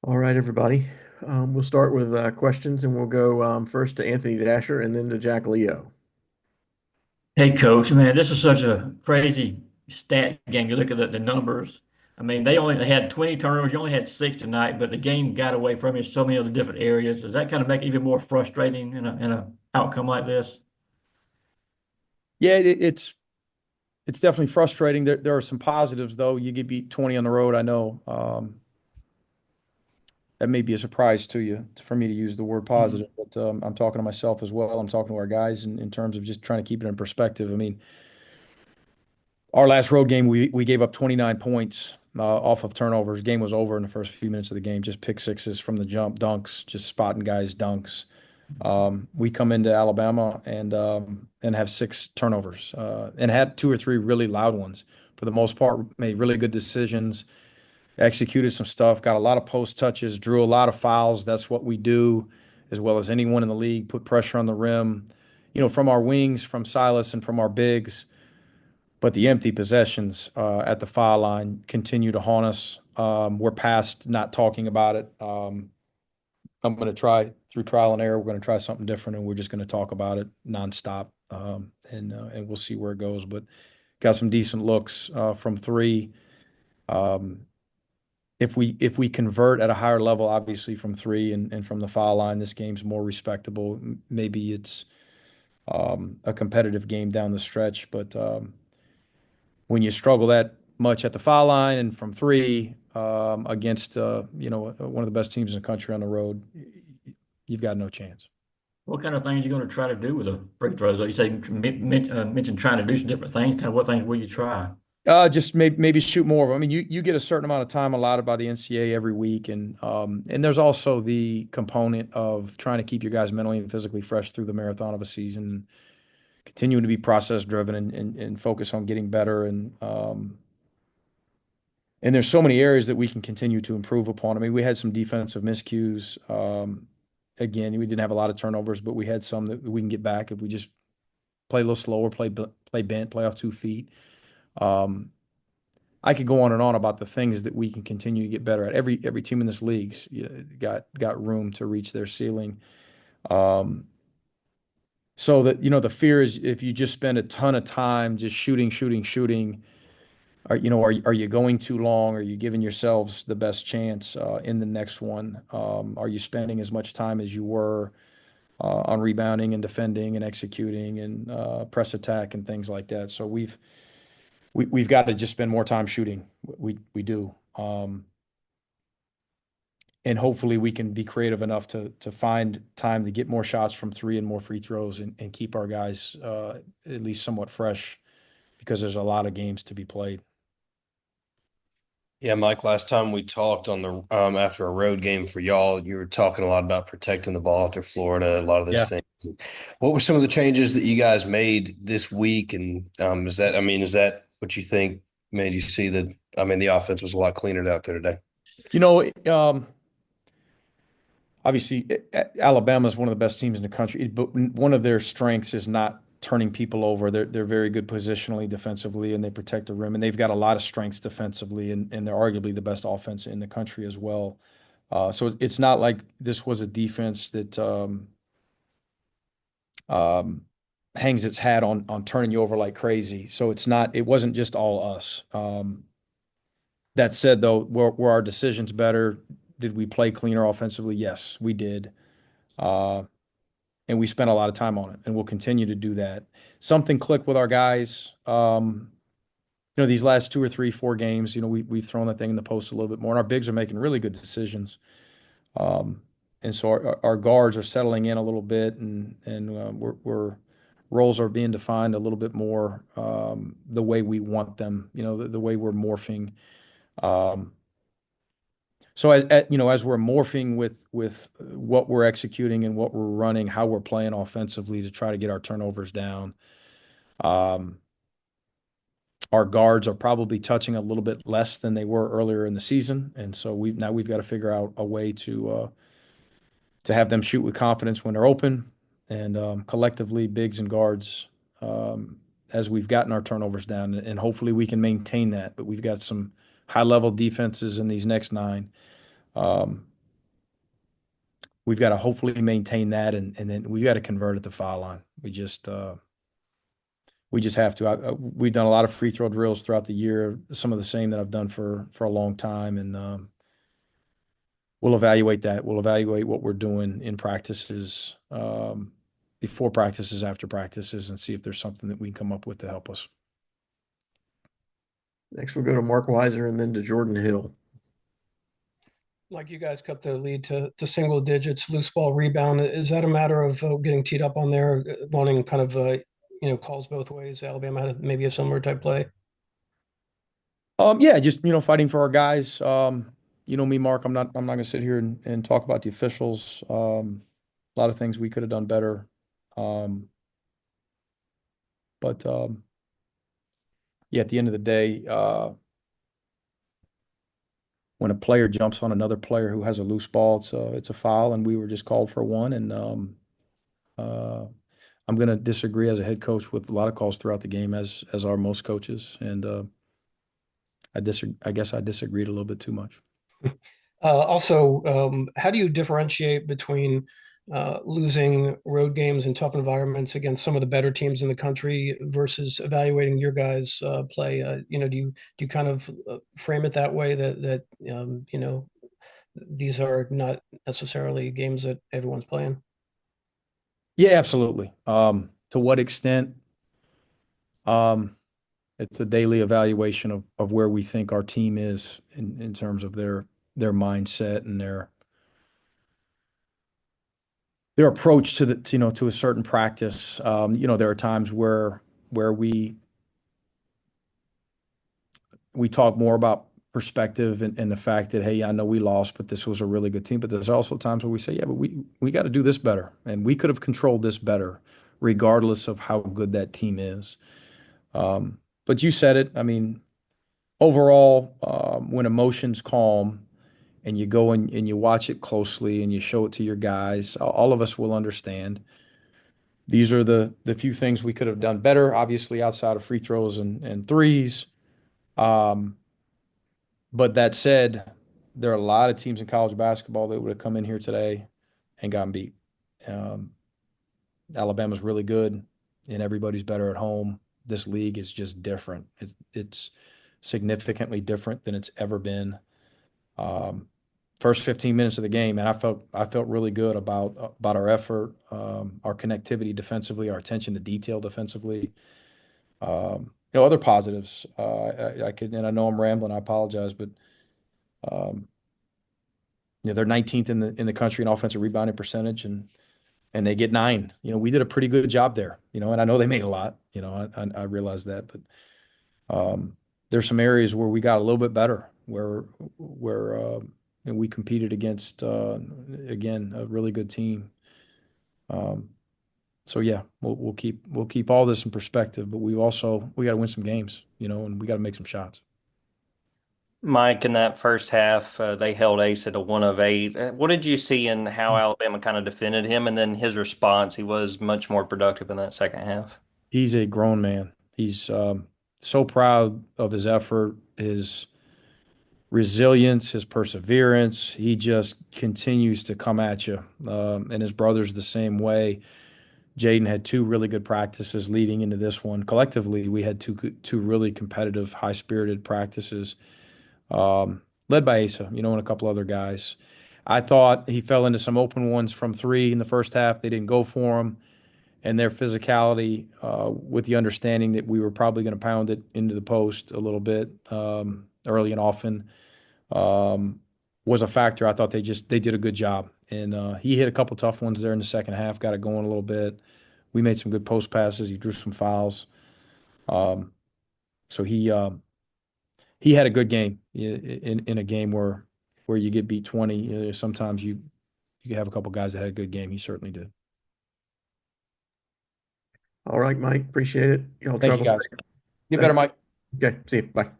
All right, everybody. We'll start with questions and we'll go first to Anthony Dasher and then to Jack Leo. Hey, coach, man, this is such a crazy stat game. You look at the numbers. I mean, they only had 20 turnovers. You only had six tonight, but the game got away from you in so many other different areas. Does that kind of make it even more frustrating in a outcome like this? Yeah, it's definitely frustrating. There are some positives though. You get beat 20 on the road. I know that may be a surprise to you for me to use the word Mhm. positive, but I'm talking to myself as well. I'm talking to our guys in terms of just trying to keep it in perspective. I mean, our last road game, we gave up 29 points off of turnovers. Game was over in the first few minutes of the game. Just pick sixes from the jump, dunks, just spotting guys dunks. We come into Alabama and have six turnovers and had two or three really loud ones. For the most part, made really good decisions, executed some stuff, got a lot of post touches, drew a lot of fouls. That's what we do, as well as anyone in the league. Put pressure on the rim, from our wings, from Silas, and from our bigs. But the empty possessions at the foul line continue to haunt us. We're past not talking about it. I'm going to try through trial and error. We're going to try something different, and we're just going to talk about it nonstop, and we'll see where it goes. But got some decent looks from three. Um, if we convert at a higher level, obviously from three and from the foul line, this game's more respectable. Maybe it's a competitive game down the stretch, but when you struggle that much at the foul line and from three against one of the best teams in the country on the road, you've got no chance. What kind of things are you going to try to do with the free throws? Like you say, mentioned trying to do some different things. Kind of what things will you try? Just maybe shoot more of them. I mean, you get a certain amount of time allotted by the NCAA every week, and there's also the component of trying to keep your guys mentally and physically fresh through the marathon of a season, continuing to be process driven and focus on getting better. And there's so many areas that we can continue to improve upon. I mean, we had some defensive miscues. Again, we didn't have a lot of turnovers, but we had some that we can get back if we just play a little slower, play bent, play off 2 feet. Um, I could go on and on about the things that we can continue to get better at. Every team in this league's got room to reach their ceiling. Um, so that the fear is if you just spend a ton of time just shooting, shooting, shooting, are you going too long? Are you giving yourselves the best chance in the next one? Are you spending as much time as you were on rebounding and defending and executing and press attack and things like that? So we've got to just spend more time shooting. We do. And hopefully we can be creative enough to find time to get more shots from three and more free throws and keep our guys at least somewhat fresh because there's a lot of games to be played. Yeah, Mike, last time we talked on the after a road game for y'all, you were talking a lot about protecting the ball through Florida, a lot of those Yeah. things. What were some of the changes that you guys made this week? And is that what you think made you see that? I mean, the offense was a lot cleaner out there today. You know, obviously Alabama is one of the best teams in the country, but one of their strengths is not turning people over. They're very good positionally, defensively, and they protect the rim, and they've got a lot of strengths defensively, and they're arguably the best offense in the country as well. So it's not like this was a defense that um, hangs its hat on turning you over like crazy. So it wasn't just all us. That said, though, were our decisions better? Did we play cleaner offensively? Yes, we did. Uh, and we spent a lot of time on it, and we'll continue to do that. Something clicked with our guys. These last two or three, 4 games, we've thrown that thing in the post a little bit more, and our bigs are making really good decisions. Um, and so our guards are settling in a little bit, and we're roles are being defined a little bit more the way we want them. The way we're morphing. Um, So as we're morphing with what we're executing and what we're running, how we're playing offensively to try to get our turnovers down, um, our guards are probably touching a little bit less than they were earlier in the season, and so we've got to figure out a way to have them shoot with confidence when they're open, and collectively, bigs and guards, as we've gotten our turnovers down, and hopefully we can maintain that. But we've got some high level defenses in these next 9. we've got to hopefully maintain that, and then we've got to convert at the foul line. We just have to. We've done a lot of free throw drills throughout the year, some of the same that I've done for a long time, and we'll evaluate that. We'll evaluate what we're doing in practices, before practices, after practices, and see if there's something that we can come up with to help us. Next, we'll go to Mark Weiser and then to Jordan Hill. Like you guys cut the lead to single digits, loose ball rebound. Is that a matter of getting teed up on there, wanting kind of calls both ways? Alabama had maybe a similar type play. Yeah, just fighting for our guys. You know me, Mark. I'm not gonna sit here and talk about the officials. A lot of things we could have done better. But yeah, at the end of the day, when a player jumps on another player who has a loose ball, it's a foul, and we were just called for one. And I'm going to disagree as a head coach with a lot of calls throughout the game, as are most coaches. And I guess I disagreed a little bit too much. Also, how do you differentiate between losing road games in tough environments against some of the better teams in the country versus evaluating your guys' play? Do you kind of frame it that way that these are not necessarily games that everyone's playing? Yeah, absolutely. To what extent? It's a daily evaluation of where we think our team is in terms of their mindset and their approach to to a certain practice. There are times where we talk more about perspective and the fact that, hey, I know we lost, but this was a really good team. But there's also times where we say, yeah, but we got to do this better, and we could have controlled this better, regardless of how good that team is. But you said it. I mean, overall, when emotions calm and you go and you watch it closely and you show it to your guys, all of us will understand. These are the few things we could have done better, obviously outside of free throws and threes. But that said, there are a lot of teams in college basketball that would have come in here today and gotten beat. Um, Alabama's really good, and everybody's better at home. This league is just different. It's significantly different than it's ever been. First 15 minutes of the game, and I felt really good about our effort, our connectivity defensively, our attention to detail defensively. Other positives. I could, and I know I'm rambling. I apologize, but they're 19th in the country in offensive rebounding percentage, and they get 9. We did a pretty good job there. And I know they made a lot. I realize that, but there's some areas where we got a little bit better, where we competed against again a really good team. So yeah, we'll keep all this in perspective, but we got to win some games, and we got to make some shots. Mike, in that first half, they held Ace at a 1 of 8. What did you see in how Alabama kind of defended him, and then his response? He was much more productive in that second half. He's a grown man. He's so proud of his effort, his resilience, his perseverance. He just continues to come at you. And his brother's the same way. Jaden had 2 really good practices leading into this one. Collectively, we had two really competitive, high-spirited practices, led by Asa, and a couple other guys. I thought he fell into some open ones from 3 in the first half. They didn't go for him. And their physicality, with the understanding that we were probably going to pound it into the post a little bit early and often, was a factor. I thought they did a good job. And he hit a couple tough ones there in the second half, got it going a little bit. We made some good post passes. He drew some fouls. So he had a good game in a game where you get beat 20. Sometimes you have a couple guys that had a good game. He certainly did. All right, Mike. Appreciate it. Y'all Thank travel you, guys. safe. Get better, Thanks. Mike. Okay. See you. Bye.